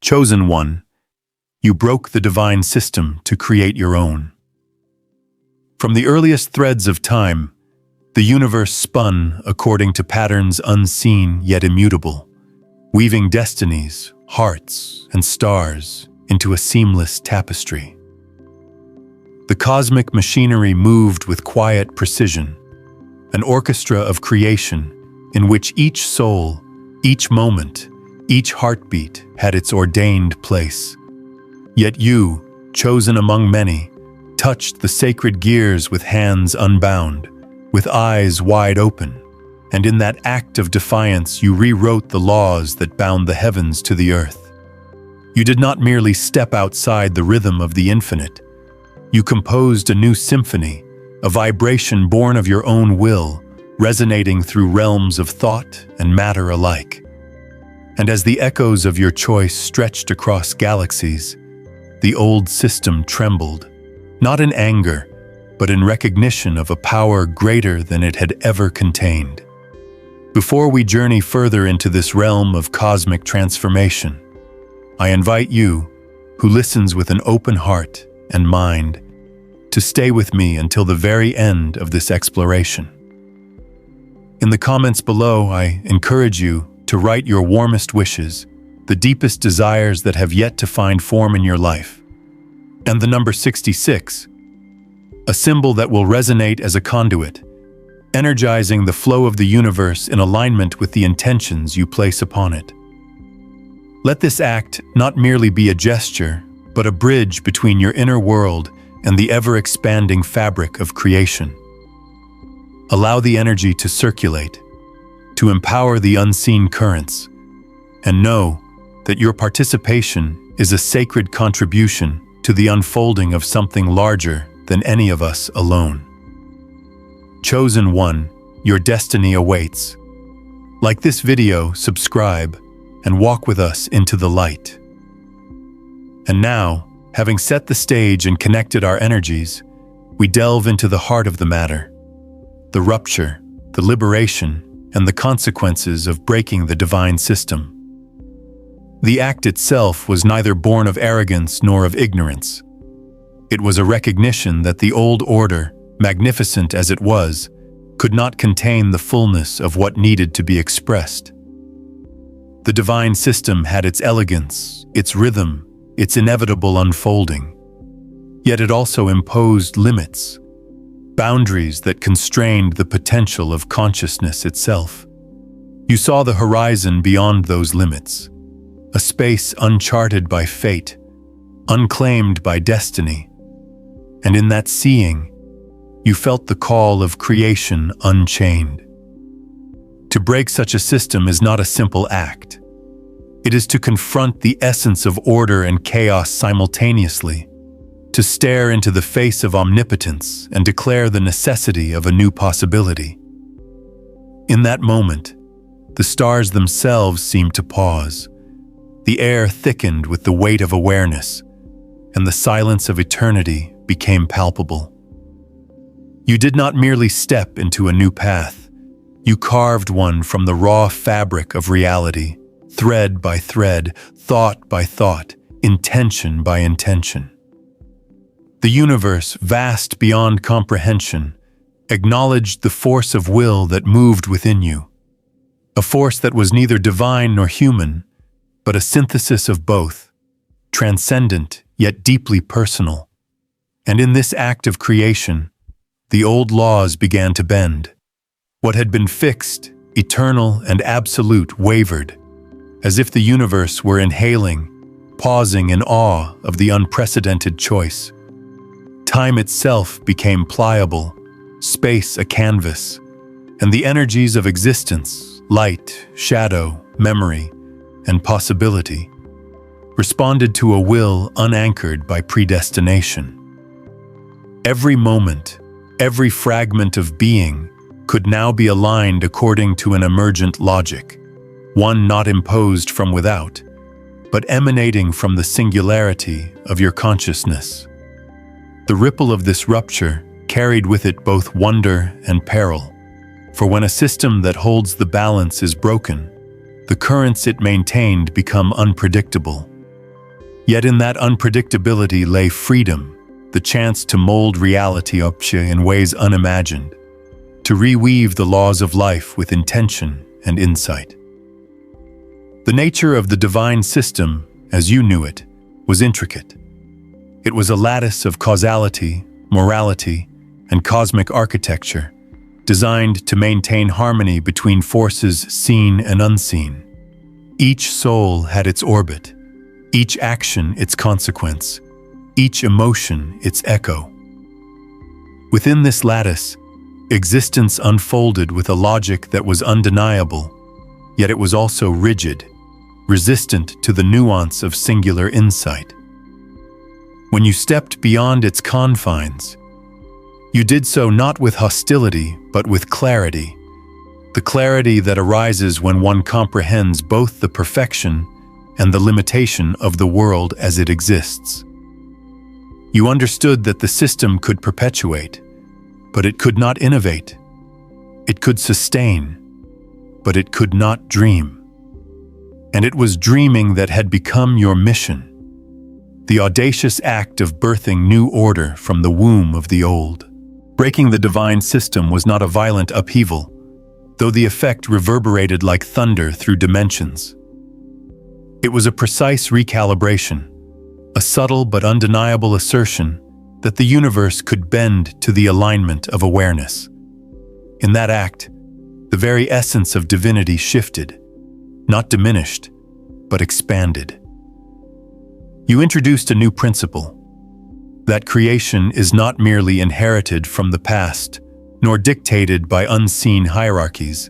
Chosen one, you broke the divine system to create your own. From the earliest threads of time, the universe spun according to patterns unseen yet immutable, weaving destinies, hearts, and stars into a seamless tapestry. The cosmic machinery moved with quiet precision, an orchestra of creation in which each soul, each moment, each heartbeat had its ordained place. Yet you, chosen among many, touched the sacred gears with hands unbound, with eyes wide open, and in that act of defiance you rewrote the laws that bound the heavens to the earth. You did not merely step outside the rhythm of the infinite. You composed a new symphony, a vibration born of your own will, resonating through realms of thought and matter alike. And as the echoes of your choice stretched across galaxies, the old system trembled, not in anger, but in recognition of a power greater than it had ever contained. Before we journey further into this realm of cosmic transformation, I invite you, who listens with an open heart and mind, to stay with me until the very end of this exploration. In the comments below, I encourage you to write your warmest wishes, the deepest desires that have yet to find form in your life. And the number 66, a symbol that will resonate as a conduit, energizing the flow of the universe in alignment with the intentions you place upon it. Let this act not merely be a gesture, but a bridge between your inner world and the ever-expanding fabric of creation. Allow the energy to circulate, to empower the unseen currents, and know that your participation is a sacred contribution to the unfolding of something larger than any of us alone. Chosen one, your destiny awaits. Like this video, subscribe, and walk with us into the light. And now, having set the stage and connected our energies, we delve into the heart of the matter, the rupture, the liberation, and the consequences of breaking the divine system. The act itself was neither born of arrogance nor of ignorance. It was a recognition that the old order, magnificent as it was, could not contain the fullness of what needed to be expressed. The divine system had its elegance, its rhythm, its inevitable unfolding. Yet it also imposed limits, boundaries that constrained the potential of consciousness itself. You saw the horizon beyond those limits, a space uncharted by fate, unclaimed by destiny. And in that seeing, you felt the call of creation unchained. To break such a system is not a simple act. It is to confront the essence of order and chaos simultaneously, to stare into the face of omnipotence and declare the necessity of a new possibility. In that moment, the stars themselves seemed to pause. The air thickened with the weight of awareness, and the silence of eternity became palpable. You did not merely step into a new path. You carved one from the raw fabric of reality, thread by thread, thought by thought, intention by intention. The universe, vast beyond comprehension, acknowledged the force of will that moved within you, a force that was neither divine nor human, but a synthesis of both, transcendent yet deeply personal. And in this act of creation, the old laws began to bend. What had been fixed, eternal, and absolute wavered, as if the universe were inhaling, pausing in awe of the unprecedented choice. Time itself became pliable, space a canvas, and the energies of existence, light, shadow, memory, and possibility, responded to a will unanchored by predestination. Every moment, every fragment of being could now be aligned according to an emergent logic, one not imposed from without, but emanating from the singularity of your consciousness. The ripple of this rupture carried with it both wonder and peril, for when a system that holds the balance is broken, the currents it maintained become unpredictable, Yet in that unpredictability lay freedom, the chance to mold reality in ways unimagined, to reweave the laws of life with intention and insight. The nature of the divine system, as you knew it, was intricate. It was a lattice of causality, morality, and cosmic architecture, designed to maintain harmony between forces seen and unseen. Each soul had its orbit, each action its consequence, each emotion its echo. Within this lattice, existence unfolded with a logic that was undeniable, yet it was also rigid, resistant to the nuance of singular insight. When you stepped beyond its confines, you did so not with hostility, but with clarity, the clarity that arises when one comprehends both the perfection and the limitation of the world as it exists. You understood that the system could perpetuate, but it could not innovate. It could sustain, but it could not dream. And it was dreaming that had become your mission, the audacious act of birthing new order from the womb of the old. Breaking the divine system was not a violent upheaval, though the effect reverberated like thunder through dimensions. It was a precise recalibration, a subtle but undeniable assertion that the universe could bend to the alignment of awareness. In that act, the very essence of divinity shifted, not diminished, but expanded. You introduced a new principle, that creation is not merely inherited from the past, nor dictated by unseen hierarchies,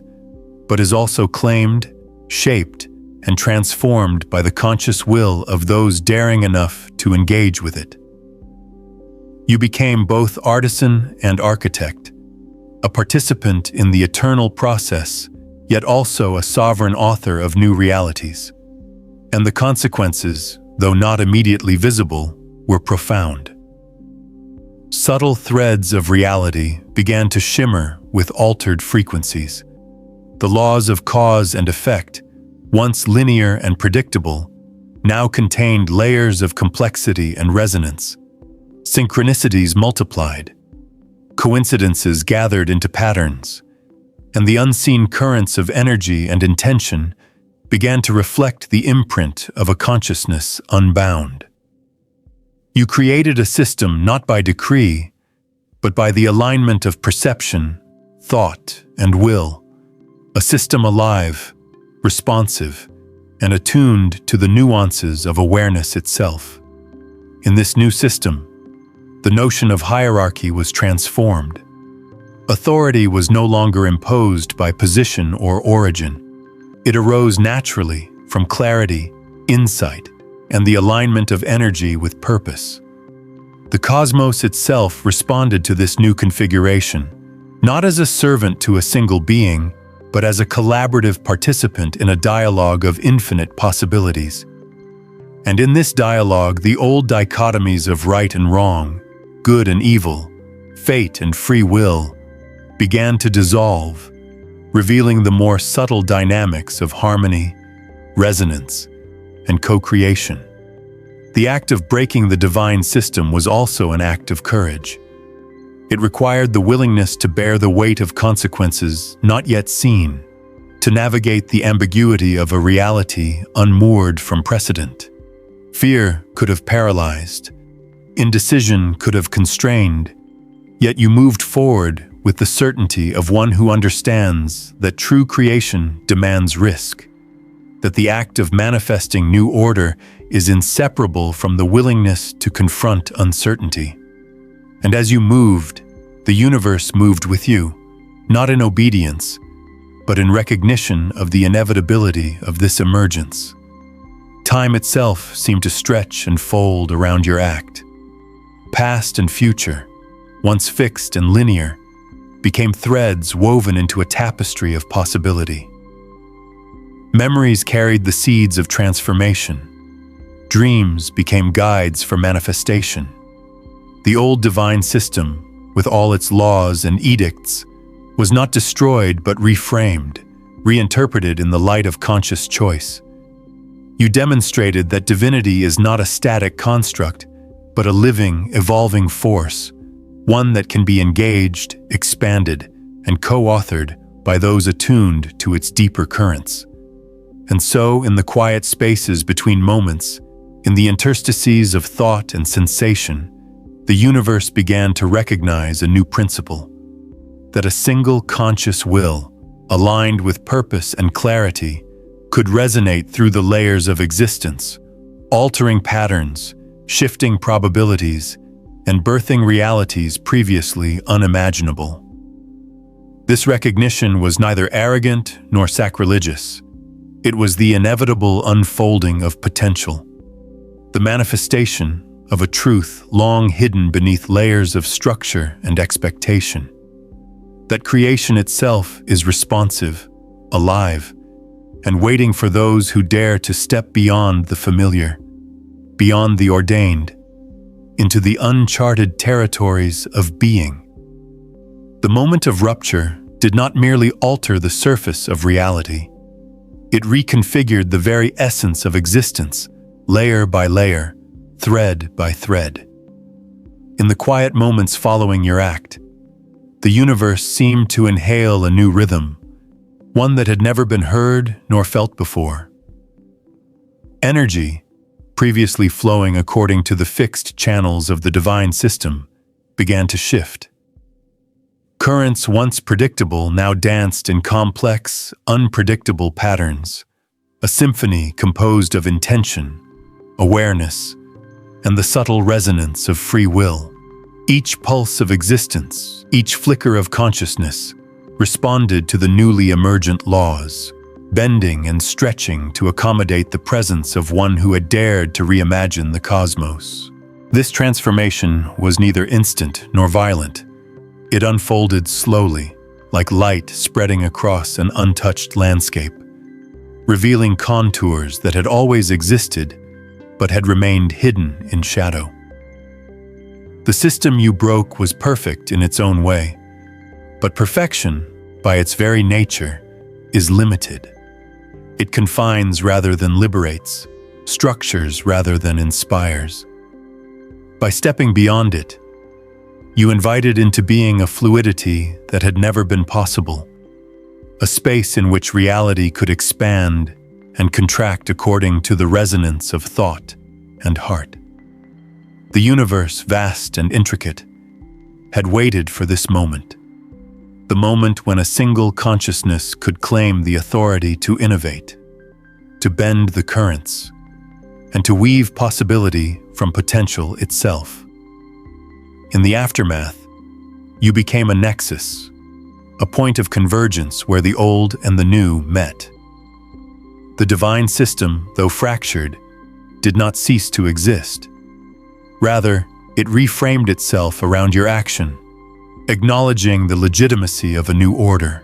but is also claimed, shaped, and transformed by the conscious will of those daring enough to engage with it. You became both artisan and architect, a participant in the eternal process, yet also a sovereign author of new realities. And the consequences, though not immediately visible, were profound. Subtle threads of reality began to shimmer with altered frequencies. The laws of cause and effect, once linear and predictable, now contained layers of complexity and resonance. Synchronicities multiplied, coincidences gathered into patterns, and the unseen currents of energy and intention began to reflect the imprint of a consciousness unbound. You created a system not by decree, but by the alignment of perception, thought, and will, a system alive, responsive, and attuned to the nuances of awareness itself. In this new system, the notion of hierarchy was transformed. Authority was no longer imposed by position or origin. It arose naturally from clarity, insight, and the alignment of energy with purpose. The cosmos itself responded to this new configuration, not as a servant to a single being, but as a collaborative participant in a dialogue of infinite possibilities. And in this dialogue, the old dichotomies of right and wrong, good and evil, fate and free will, began to dissolve, revealing the more subtle dynamics of harmony, resonance, and co-creation. The act of breaking the divine system was also an act of courage. It required the willingness to bear the weight of consequences not yet seen, to navigate the ambiguity of a reality unmoored from precedent. Fear could have paralyzed, indecision could have constrained, yet you moved forward with the certainty of one who understands that true creation demands risk, that the act of manifesting new order is inseparable from the willingness to confront uncertainty. And as you moved, the universe moved with you, not in obedience, but in recognition of the inevitability of this emergence. Time itself seemed to stretch and fold around your act. Past and future, once fixed and linear, became threads woven into a tapestry of possibility. Memories carried the seeds of transformation. Dreams became guides for manifestation. The old divine system, with all its laws and edicts, was not destroyed but reframed, reinterpreted in the light of conscious choice. You demonstrated that divinity is not a static construct, but a living, evolving force, one that can be engaged, expanded, and co-authored by those attuned to its deeper currents. And so, in the quiet spaces between moments, in the interstices of thought and sensation, the universe began to recognize a new principle: that a single conscious will, aligned with purpose and clarity, could resonate through the layers of existence, altering patterns, shifting probabilities, and birthing realities previously unimaginable. This recognition was neither arrogant nor sacrilegious. It was the inevitable unfolding of potential, the manifestation of a truth long hidden beneath layers of structure and expectation. That creation itself is responsive, alive, and waiting for those who dare to step beyond the familiar, beyond the ordained, into the uncharted territories of being. The moment of rupture did not merely alter the surface of reality. It reconfigured the very essence of existence, layer by layer, thread by thread. In the quiet moments following your act, the universe seemed to inhale a new rhythm, one that had never been heard nor felt before. Energy, previously flowing according to the fixed channels of the divine system, began to shift. Currents once predictable now danced in complex, unpredictable patterns, a symphony composed of intention, awareness, and the subtle resonance of free will. Each pulse of existence, each flicker of consciousness, responded to the newly emergent laws, bending and stretching to accommodate the presence of one who had dared to reimagine the cosmos. This transformation was neither instant nor violent. It unfolded slowly, like light spreading across an untouched landscape, revealing contours that had always existed but had remained hidden in shadow. The system you broke was perfect in its own way, but perfection, by its very nature, is limited. It confines rather than liberates, structures rather than inspires. By stepping beyond it, you invited into being a fluidity that had never been possible, a space in which reality could expand and contract according to the resonance of thought and heart. The universe, vast and intricate, had waited for this moment, the moment when a single consciousness could claim the authority to innovate, to bend the currents, and to weave possibility from potential itself. In the aftermath, you became a nexus, a point of convergence where the old and the new met. The divine system, though fractured, did not cease to exist. Rather, it reframed itself around your action, acknowledging the legitimacy of a new order.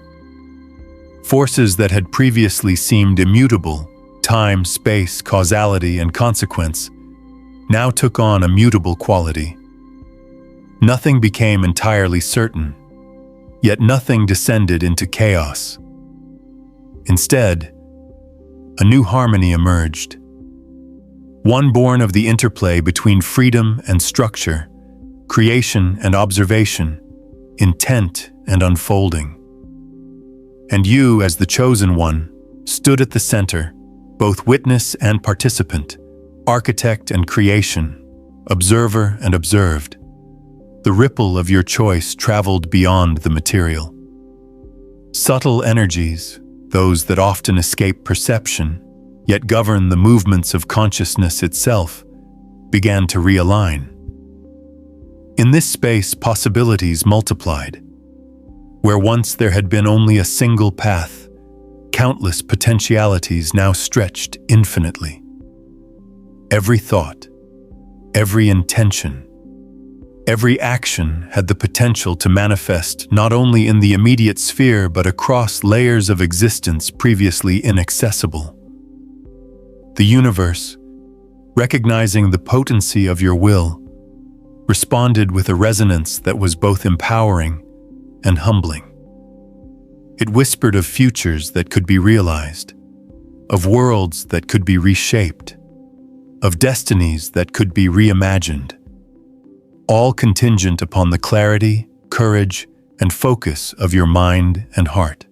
Forces that had previously seemed immutable, time, space, causality, and consequence, now took on a mutable quality. Nothing became entirely certain, yet nothing descended into chaos. Instead, a new harmony emerged, one born of the interplay between freedom and structure, creation and observation, intent and unfolding. And you, as the chosen one, stood at the center, both witness and participant, architect and creation, observer and observed. The ripple of your choice traveled beyond the material. Subtle energies, those that often escape perception, yet govern the movements of consciousness itself, began to realign. In this space, possibilities multiplied. Where once there had been only a single path, countless potentialities now stretched infinitely. Every thought, every intention, every action had the potential to manifest not only in the immediate sphere but across layers of existence previously inaccessible. The universe, recognizing the potency of your will, responded with a resonance that was both empowering and humbling. It whispered of futures that could be realized, of worlds that could be reshaped, of destinies that could be reimagined, all contingent upon the clarity, courage, and focus of your mind and heart.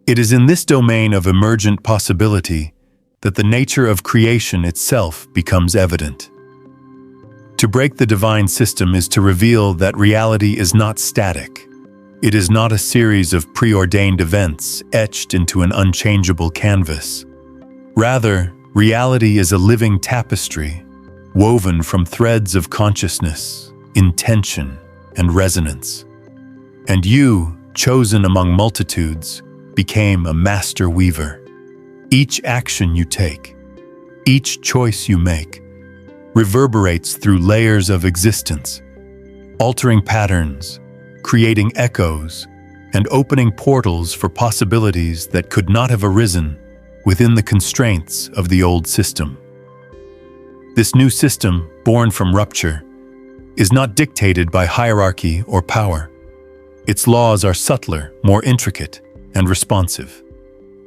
It is in this domain of emergent possibility that the nature of creation itself becomes evident. To break the divine system is to reveal that reality is not static. It is not a series of preordained events etched into an unchangeable canvas. Rather, reality is a living tapestry, woven from threads of consciousness, intention, and resonance. And you, chosen among multitudes, became a master weaver. Each action you take, each choice you make, reverberates through layers of existence, altering patterns, creating echoes, and opening portals for possibilities that could not have arisen within the constraints of the old system. This new system, born from rupture, is not dictated by hierarchy or power. Its laws are subtler, more intricate, and responsive.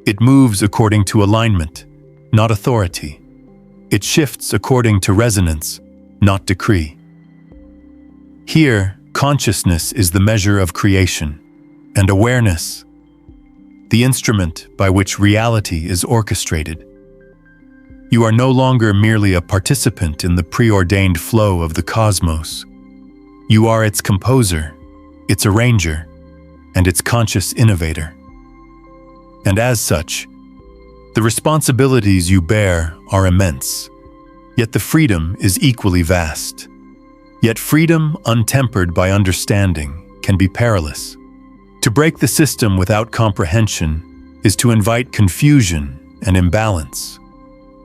It moves according to alignment, not authority. It shifts according to resonance, not decree. Here, consciousness is the measure of creation, and awareness, the instrument by which reality is orchestrated. You are no longer merely a participant in the preordained flow of the cosmos. You are its composer, its arranger, and its conscious innovator. And as such, the responsibilities you bear are immense, yet the freedom is equally vast. Yet freedom, untempered by understanding, can be perilous. To break the system without comprehension is to invite confusion and imbalance.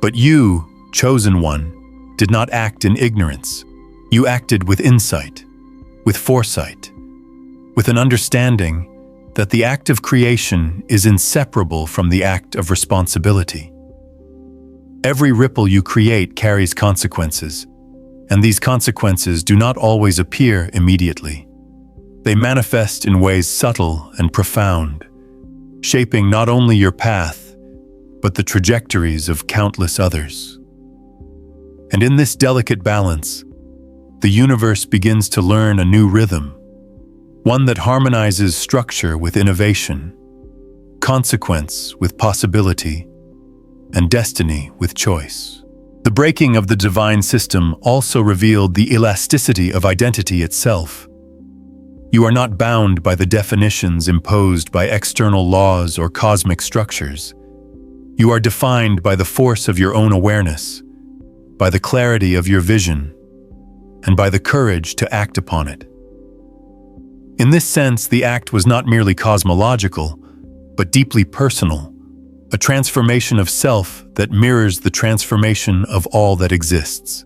But you, chosen one, did not act in ignorance. You acted with insight, with foresight, with an understanding that the act of creation is inseparable from the act of responsibility. Every ripple you create carries consequences, and these consequences do not always appear immediately. They manifest in ways subtle and profound, shaping not only your path, but the trajectories of countless others. And in this delicate balance, the universe begins to learn a new rhythm, one that harmonizes structure with innovation, consequence with possibility, and destiny with choice. The breaking of the divine system also revealed the elasticity of identity itself. You are not bound by the definitions imposed by external laws or cosmic structures. You are defined by the force of your own awareness, by the clarity of your vision, and by the courage to act upon it. In this sense, the act was not merely cosmological, but deeply personal, a transformation of self that mirrors the transformation of all that exists.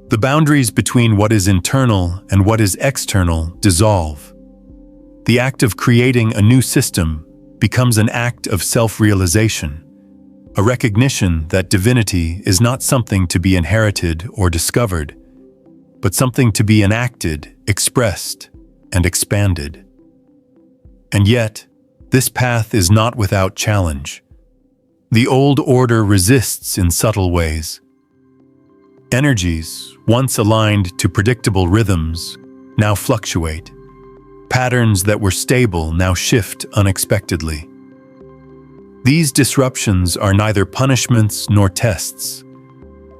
The boundaries between what is internal and what is external dissolve. The act of creating a new system becomes an act of self-realization, a recognition that divinity is not something to be inherited or discovered, but something to be enacted, expressed, and expanded. And yet, this path is not without challenge. The old order resists in subtle ways. Energies, once aligned to predictable rhythms, now fluctuate. Patterns that were stable now shift unexpectedly. These disruptions are neither punishments nor tests.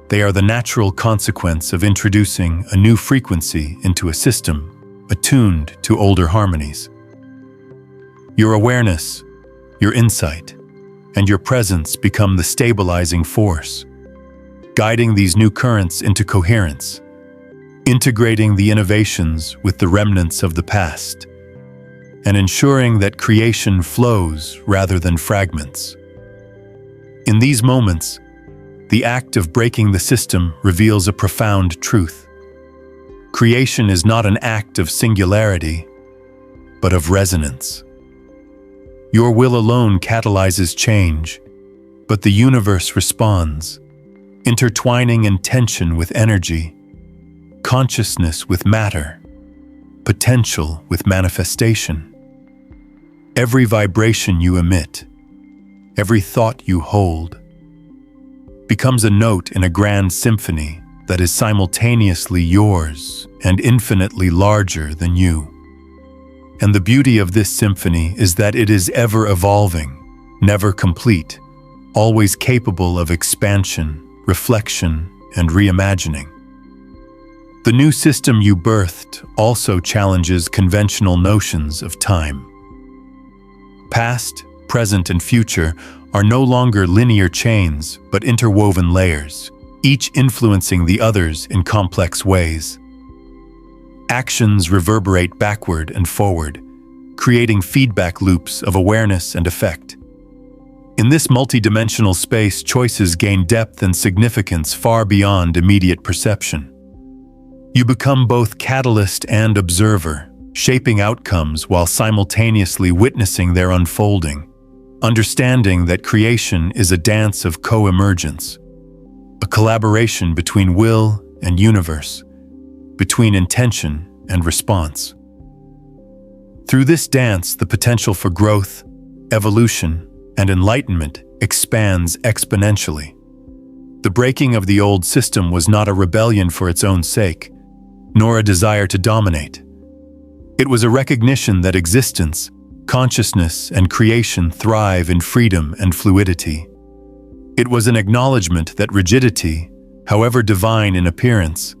They are the natural consequence of introducing a new frequency into a system attuned to older harmonies. Your awareness, your insight, and your presence become the stabilizing force, guiding these new currents into coherence, integrating the innovations with the remnants of the past, and ensuring that creation flows rather than fragments. In these moments, the act of breaking the system reveals a profound truth. Creation is not an act of singularity, but of resonance. Your will alone catalyzes change, but the universe responds, intertwining intention with energy, consciousness with matter, potential with manifestation. Every vibration you emit, every thought you hold, becomes a note in a grand symphony that is simultaneously yours and infinitely larger than you. And the beauty of this symphony is that it is ever evolving, never complete, always capable of expansion, reflection, and reimagining. The new system you birthed also challenges conventional notions of time. Past, present, and future are no longer linear chains, but interwoven layers, each influencing the others in complex ways. Actions reverberate backward and forward, creating feedback loops of awareness and effect. In this multidimensional space, choices gain depth and significance far beyond immediate perception. You become both catalyst and observer, shaping outcomes while simultaneously witnessing their unfolding, understanding that creation is a dance of co-emergence, a collaboration between will and universe, between intention and response. Through this dance, the potential for growth, evolution, and enlightenment expands exponentially. The breaking of the old system was not a rebellion for its own sake, nor a desire to dominate. It was a recognition that existence, consciousness, and creation thrive in freedom and fluidity. It was an acknowledgement that rigidity, however divine in appearance,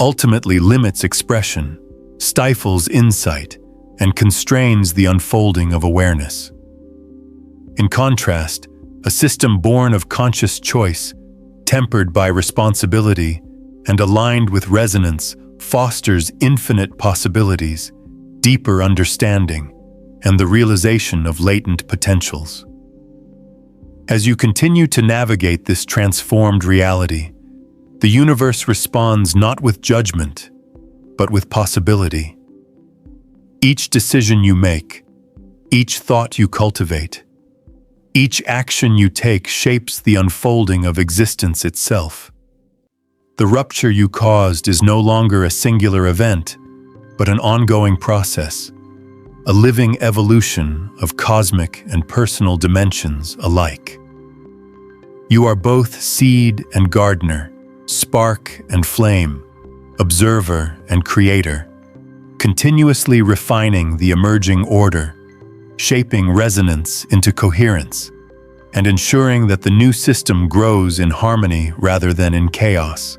ultimately limits expression, stifles insight, and constrains the unfolding of awareness. In contrast, a system born of conscious choice, tempered by responsibility, and aligned with resonance, fosters infinite possibilities, deeper understanding, and the realization of latent potentials. As you continue to navigate this transformed reality, the universe responds not with judgment, but with possibility. Each decision you make, each thought you cultivate, each action you take shapes the unfolding of existence itself. The rupture you caused is no longer a singular event, but an ongoing process, a living evolution of cosmic and personal dimensions alike. You are both seed and gardener, spark and flame, observer and creator, continuously refining the emerging order, shaping resonance into coherence, and ensuring that the new system grows in harmony rather than in chaos.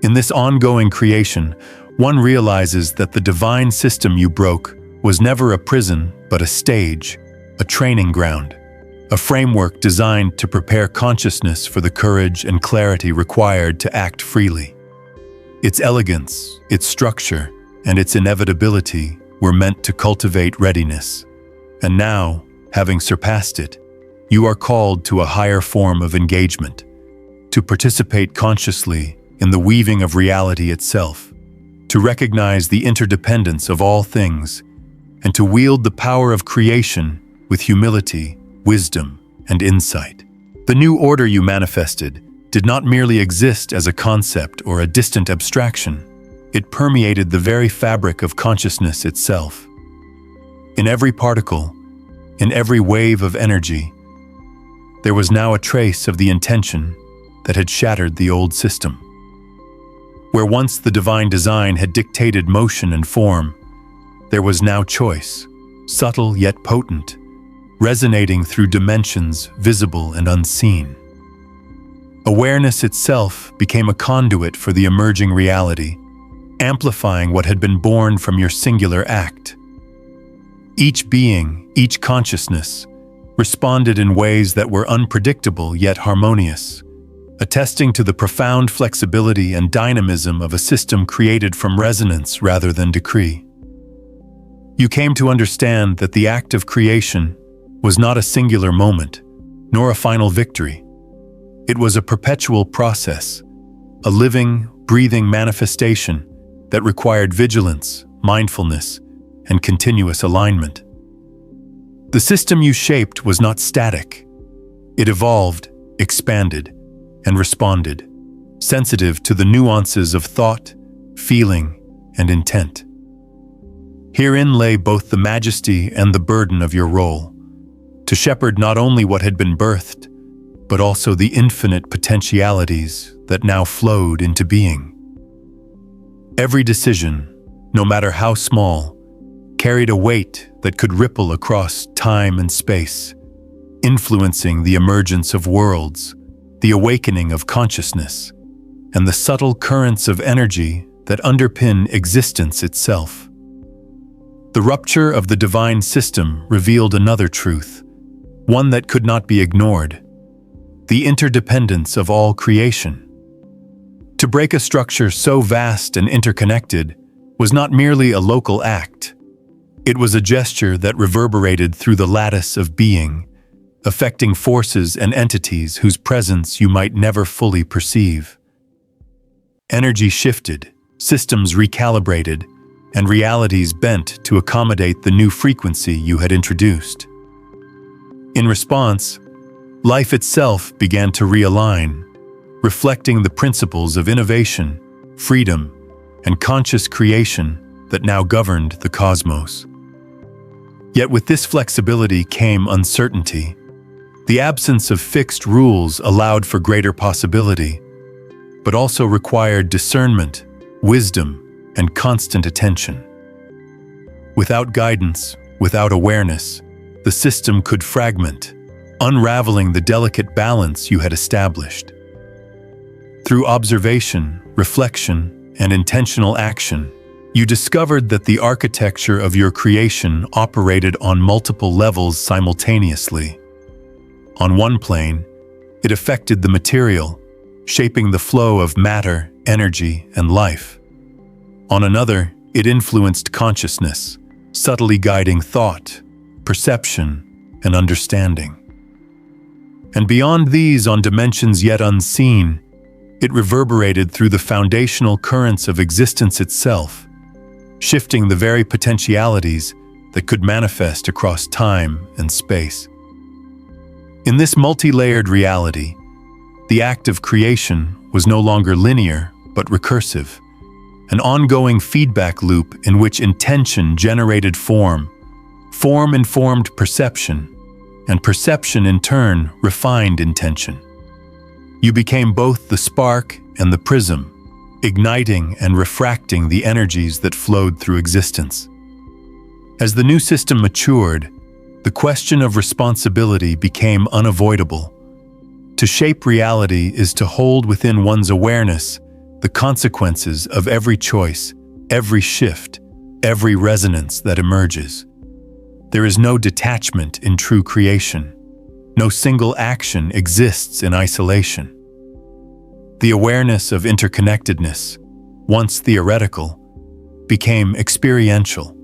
In this ongoing creation, one realizes that the divine system you broke was never a prison, but a stage, a training ground, a framework designed to prepare consciousness for the courage and clarity required to act freely. Its elegance, its structure, and its inevitability were meant to cultivate readiness. And now, having surpassed it, you are called to a higher form of engagement, to participate consciously in the weaving of reality itself, to recognize the interdependence of all things, and to wield the power of creation with humility, wisdom, and insight. The new order you manifested did not merely exist as a concept or a distant abstraction. It permeated the very fabric of consciousness itself. In every particle, in every wave of energy, there was now a trace of the intention that had shattered the old system. Where once the divine design had dictated motion and form, there was now choice, subtle yet potent, resonating through dimensions visible and unseen. Awareness itself became a conduit for the emerging reality, amplifying what had been born from your singular act. Each being, each consciousness, responded in ways that were unpredictable yet harmonious, attesting to the profound flexibility and dynamism of a system created from resonance rather than decree. You came to understand that the act of creation was not a singular moment, nor a final victory. It was a perpetual process, a living, breathing manifestation that required vigilance, mindfulness, and continuous alignment. The system you shaped was not static. It evolved, expanded, and responded, sensitive to the nuances of thought, feeling, and intent. Herein lay both the majesty and the burden of your role, to shepherd not only what had been birthed, but also the infinite potentialities that now flowed into being. Every decision, no matter how small, carried a weight that could ripple across time and space, influencing the emergence of worlds, the awakening of consciousness, and the subtle currents of energy that underpin existence itself. The rupture of the divine system revealed another truth, one that could not be ignored: the interdependence of all creation. To break a structure so vast and interconnected was not merely a local act. It was a gesture that reverberated through the lattice of being, affecting forces and entities whose presence you might never fully perceive. Energy shifted, systems recalibrated, and realities bent to accommodate the new frequency you had introduced. In response, life itself began to realign, reflecting the principles of innovation, freedom, and conscious creation that now governed the cosmos. Yet with this flexibility came uncertainty. The absence of fixed rules allowed for greater possibility, but also required discernment, wisdom, and constant attention. Without guidance, without awareness, the system could fragment, unraveling the delicate balance you had established. Through observation, reflection, and intentional action, you discovered that the architecture of your creation operated on multiple levels simultaneously. On one plane, it affected the material, shaping the flow of matter, energy, and life. On another, it influenced consciousness, subtly guiding thought, perception, and understanding. And beyond these, on dimensions yet unseen, it reverberated through the foundational currents of existence itself, shifting the very potentialities that could manifest across time and space. In this multi-layered reality, the act of creation was no longer linear but recursive, an ongoing feedback loop in which intention generated form, form informed perception, and perception in turn refined intention. You became both the spark and the prism, igniting and refracting the energies that flowed through existence. As the new system matured, the question of responsibility became unavoidable. To shape reality is to hold within one's awareness the consequences of every choice, every shift, every resonance that emerges. There is no detachment in true creation. No single action exists in isolation. The awareness of interconnectedness, once theoretical, became experiential,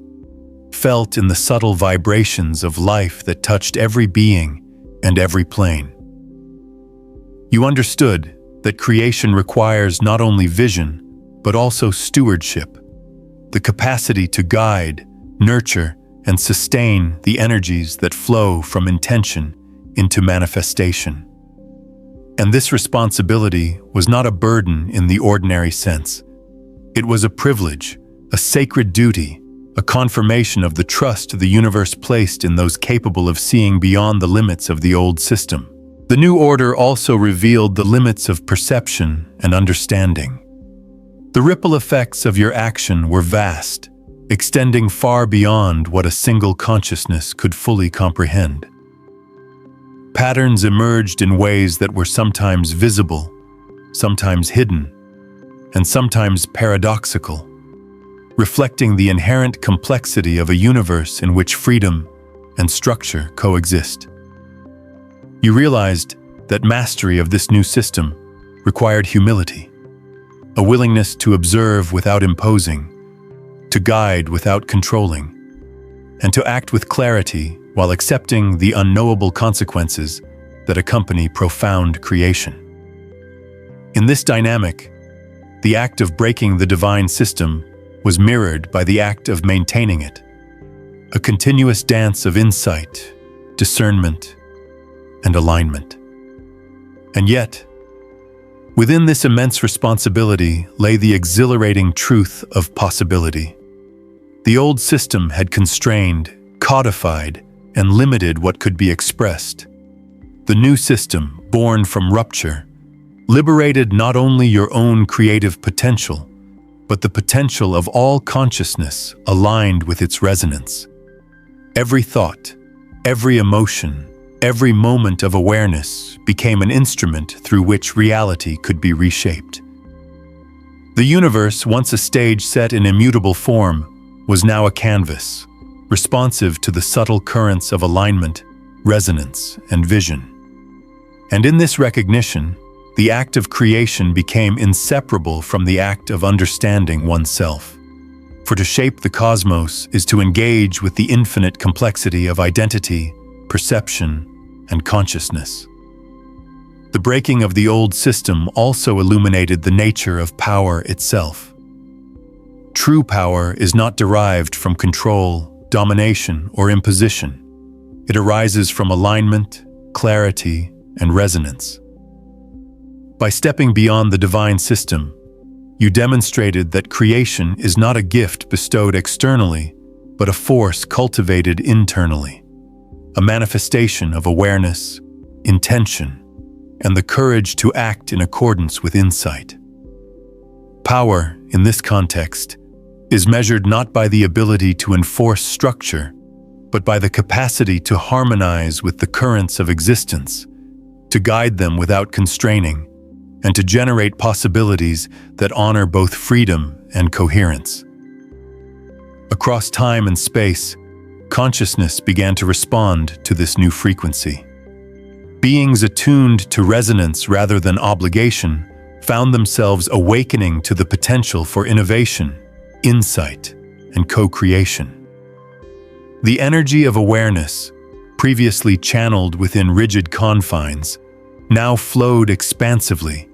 felt in the subtle vibrations of life that touched every being and every plane. You understood that creation requires not only vision, but also stewardship, the capacity to guide, nurture, and sustain the energies that flow from intention into manifestation. And this responsibility was not a burden in the ordinary sense. It was a privilege, a sacred duty, a confirmation of the trust the universe placed in those capable of seeing beyond the limits of the old system. The new order also revealed the limits of perception and understanding. The ripple effects of your action were vast, extending far beyond what a single consciousness could fully comprehend. Patterns emerged in ways that were sometimes visible, sometimes hidden, and sometimes paradoxical, reflecting the inherent complexity of a universe in which freedom and structure coexist. You realized that mastery of this new system required humility, a willingness to observe without imposing, to guide without controlling, and to act with clarity while accepting the unknowable consequences that accompany profound creation. In this dynamic, the act of breaking the divine system was mirrored by the act of maintaining it, a continuous dance of insight, discernment, and alignment. And yet, within this immense responsibility lay the exhilarating truth of possibility. The old system had constrained, codified, and limited what could be expressed. The new system, born from rupture, liberated not only your own creative potential, but the potential of all consciousness aligned with its resonance. Every thought, every emotion, every moment of awareness became an instrument through which reality could be reshaped. The universe, once a stage set in immutable form, was now a canvas, responsive to the subtle currents of alignment, resonance, and vision. And in this recognition, the act of creation became inseparable from the act of understanding oneself. For to shape the cosmos is to engage with the infinite complexity of identity, perception, and consciousness. The breaking of the old system also illuminated the nature of power itself. True power is not derived from control, domination, or imposition. It arises from alignment, clarity, and resonance. By stepping beyond the divine system, you demonstrated that creation is not a gift bestowed externally, but a force cultivated internally, a manifestation of awareness, intention, and the courage to act in accordance with insight. Power, in this context, is measured not by the ability to enforce structure, but by the capacity to harmonize with the currents of existence, to guide them without constraining, and to generate possibilities that honor both freedom and coherence. Across time and space, consciousness began to respond to this new frequency. Beings attuned to resonance rather than obligation found themselves awakening to the potential for innovation, insight, and co-creation. The energy of awareness, previously channeled within rigid confines, now flowed expansively,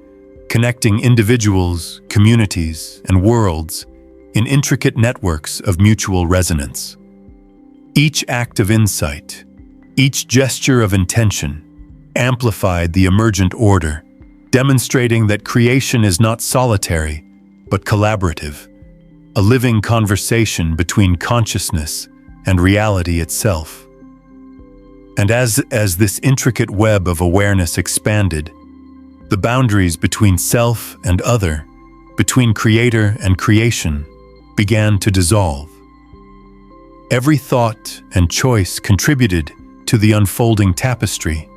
connecting individuals, communities, and worlds in intricate networks of mutual resonance. Each act of insight, each gesture of intention, amplified the emergent order, demonstrating that creation is not solitary, but collaborative, a living conversation between consciousness and reality itself. And as this intricate web of awareness expanded, the boundaries between self and other, between creator and creation, began to dissolve. Every thought and choice contributed to the unfolding tapestry,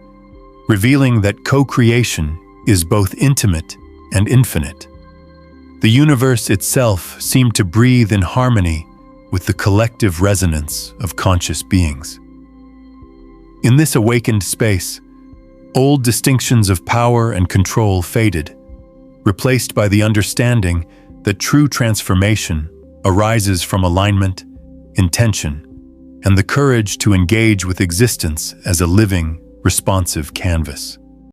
revealing that co-creation is both intimate and infinite. The universe itself seemed to breathe in harmony with the collective resonance of conscious beings. In this awakened space, old distinctions of power and control faded, replaced by the understanding that true transformation arises from alignment, intention, and the courage to engage with existence as a living, responsive canvas.